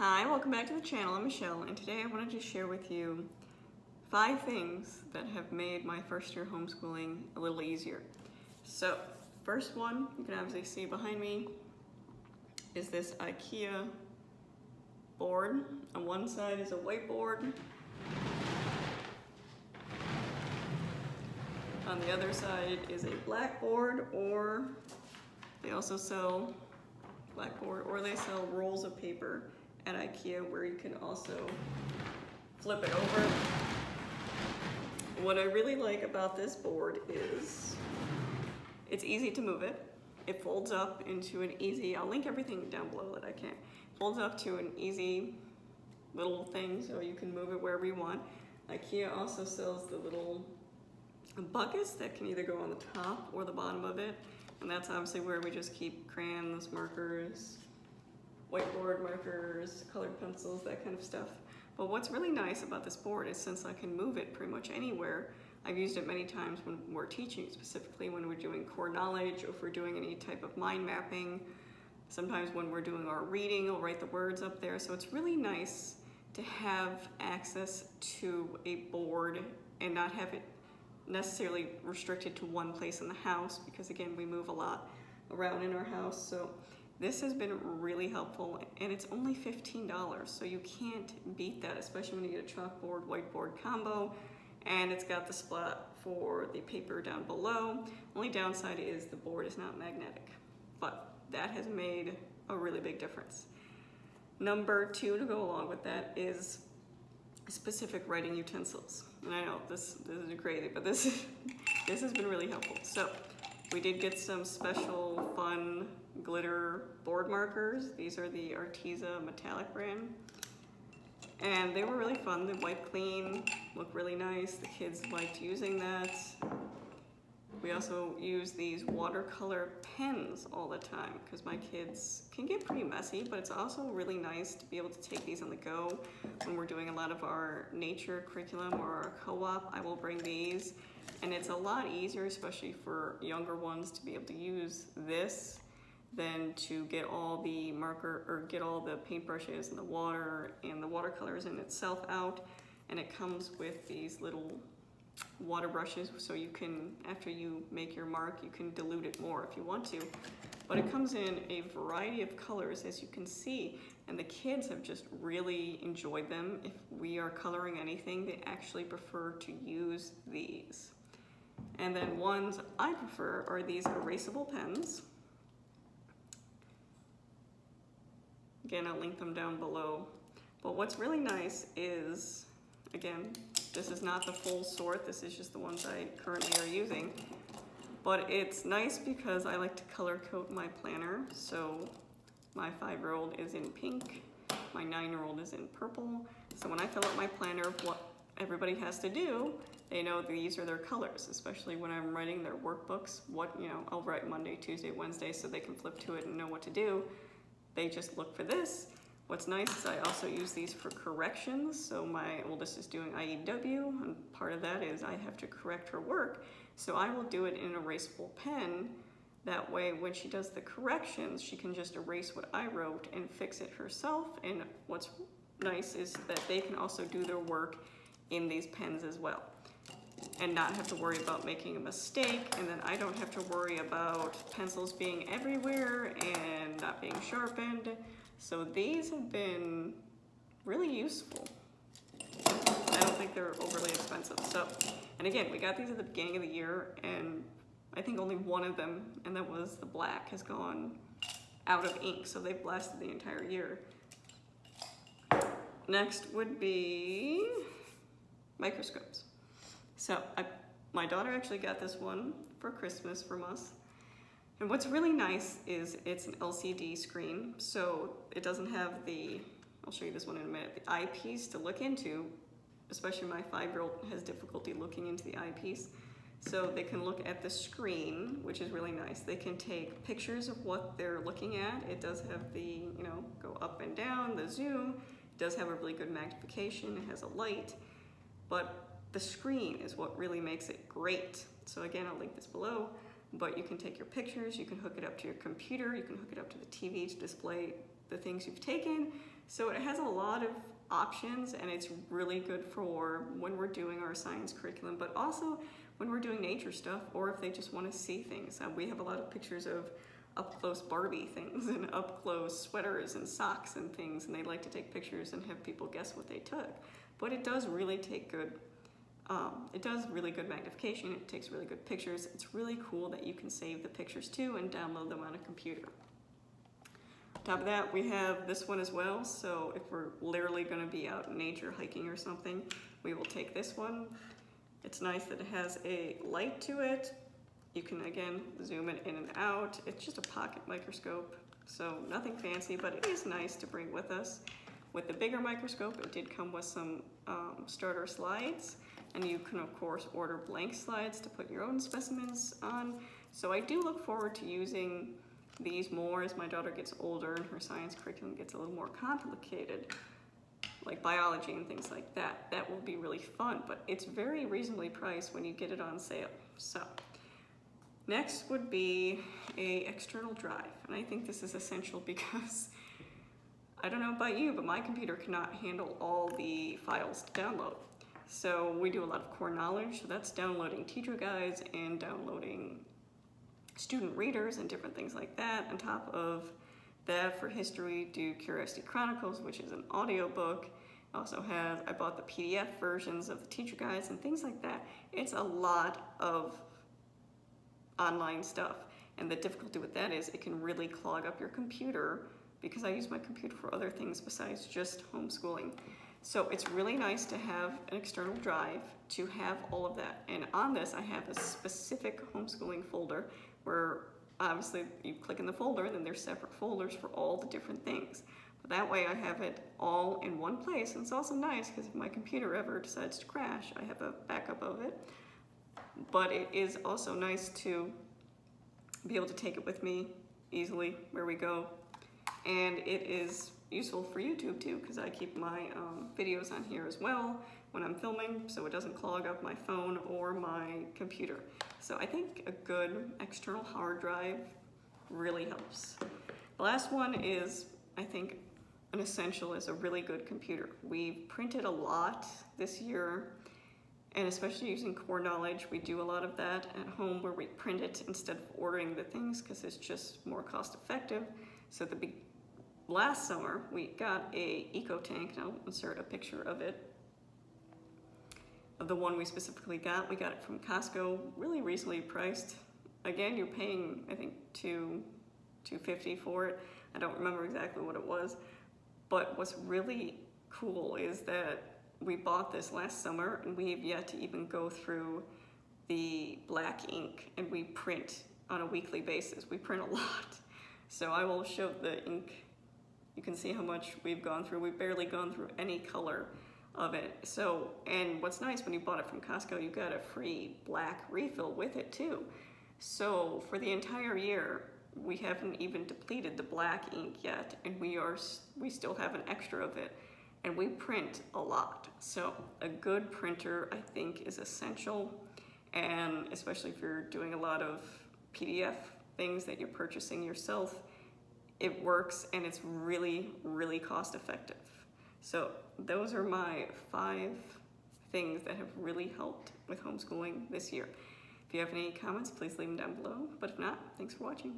Hi, welcome back to the channel. I'm Michelle, and today I wanted to share with you 5 things that have made my first year homeschooling a little easier. So, first one, you can obviously see behind me, is this IKEA board. On one side is a whiteboard. On the other side is a blackboard, or they also sell blackboard, or they sell rolls of paper at IKEA where you can also flip it over. What I really like about this board is it's easy to move it. It folds up into an easy, I'll link everything down below that I can. Folds up to an easy little thing so you can move it wherever you want. IKEA also sells the little buckets that can either go on the top or the bottom of it. And that's obviously where we just keep crayons, markers, whiteboard markers, colored pencils, that kind of stuff. But what's really nice about this board is since I can move it pretty much anywhere, I've used it many times when we're teaching, specifically when we're doing core knowledge, or if we're doing any type of mind mapping. Sometimes when we're doing our reading, I'll write the words up there. So it's really nice to have access to a board and not have it necessarily restricted to one place in the house, because again, we move a lot around in our house. So this has been really helpful, and it's only $15, so you can't beat that, especially when you get a chalkboard whiteboard combo. And it's got the spot for the paper down below. Only downside is the board is not magnetic, but that has made a really big difference. Number 2 to go along with that is specific writing utensils. And I know this is crazy, but this has been really helpful. So we did get some special fun glitter board markers. These are the Arteza metallic brand, and they were really fun. They wipe clean, look really nice. The kids liked using that. We also use these watercolor pens all the time because my kids can get pretty messy, but it's also really nice to be able to take these on the go when we're doing a lot of our nature curriculum or our co-op. I will bring these, and it's a lot easier, especially for younger ones, to be able to use this than to get all the marker or get all the paintbrushes and the water and the watercolors in itself out. And it comes with these little water brushes, so you can, after you make your mark, you can dilute it more if you want to. But it comes in a variety of colors, as you can see, and the kids have just really enjoyed them. If we are coloring anything, they actually prefer to use these. And then ones I prefer are these erasable pens. Again, I'll link them down below. But what's really nice is, again, this is not the full sort, this is just the ones I currently are using. But it's nice because I like to color code my planner. So my 5-year-old is in pink, my 9-year-old is in purple. So when I fill out my planner of what everybody has to do, they know these are their colors, especially when I'm writing their workbooks. I'll write Monday, Tuesday, Wednesday, so they can flip to it and know what to do. They just look for this. What's nice is I also use these for corrections. So my oldest is doing IEW, and part of that is I have to correct her work. So I will do it in an erasable pen. That way, when she does the corrections, she can just erase what I wrote and fix it herself. And what's nice is that they can also do their work in these pens as well, and not have to worry about making a mistake. And then I don't have to worry about pencils being everywhere and not being sharpened. So these have been really useful. I don't think they're overly expensive. So, and again, we got these at the beginning of the year, and I think only one of them, and that was the black, has gone out of ink. So they've lasted the entire year. Next would be microscopes. So my daughter actually got this one for Christmas from us. And what's really nice is it's an LCD screen, so it doesn't have the, I'll show you this one in a minute, the eyepiece to look into, especially my 5-year-old has difficulty looking into the eyepiece. So they can look at the screen, which is really nice. They can take pictures of what they're looking at. It does have the, go up and down, the zoom. It does have a really good magnification. It has a light, but the screen is what really makes it great. So again, I'll link this below, but you can take your pictures, you can hook it up to your computer, you can hook it up to the TV to display the things you've taken. So it has a lot of options, and it's really good for when we're doing our science curriculum, but also when we're doing nature stuff, or if they just want to see things. We have a lot of pictures of up-close Barbie things and up-close sweaters and socks and things, and they like to take pictures and have people guess what they took. But it does really take good, it does really good magnification, it takes really good pictures. It's really cool that you can save the pictures too and download them on a computer. On top of that, we have this one as well, so if we're literally going to be out in nature hiking or something, we will take this one. It's nice that it has a light to it. You can, again, zoom it in and out. It's just a pocket microscope, so nothing fancy, but it is nice to bring with us. With the bigger microscope, it did come with some starter slides, and you can, of course, order blank slides to put your own specimens on. So I do look forward to using these more as my daughter gets older and her science curriculum gets a little more complicated, like biology and things like that. That will be really fun, but it's very reasonably priced when you get it on sale. So next would be an external drive, and I think this is essential because I don't know about you, but my computer cannot handle all the files to download. So we do a lot of core knowledge, so that's downloading teacher guides and downloading student readers and different things like that. On top of that, for history, do Curiosity Chronicles, which is an audiobook. Also has, I bought the PDF versions of the teacher guides and things like that. It's a lot of online stuff. And the difficulty with that is it can really clog up your computer because I use my computer for other things besides just homeschooling. So it's really nice to have an external drive to have all of that. And on this, I have a specific homeschooling folder where obviously you click in the folder and then there's separate folders for all the different things. But that way I have it all in one place, and it's also nice because if my computer ever decides to crash, I have a backup of it. But it is also nice to be able to take it with me easily where we go. And it is useful for YouTube too, because I keep my videos on here as well when I'm filming, so it doesn't clog up my phone or my computer. So I think a good external hard drive really helps. The last one is, I think, an essential is a really good computer. We've printed a lot this year, and especially using core knowledge, we do a lot of that at home where we print it instead of ordering the things because it's just more cost effective. So last summer, we got a EcoTank, and I'll insert a picture of it, of the one we specifically got. We got it from Costco, really reasonably priced. Again, you're paying, I think, $250 for it. I don't remember exactly what it was, but what's really cool is that we bought this last summer, and we have yet to even go through the black ink, and we print on a weekly basis. We print a lot. So I will show the ink. You can see how much we've gone through. We've barely gone through any color of it. So, and what's nice, when you bought it from Costco, you got a free black refill with it too. So for the entire year, we haven't even depleted the black ink yet, and we still have an extra of it, and we print a lot. So a good printer, I think, is essential, and especially if you're doing a lot of PDF things that you're purchasing yourself, it works, and it's really, really cost effective. So those are my 5 things that have really helped with homeschooling this year. If you have any comments, please leave them down below. But if not, thanks for watching.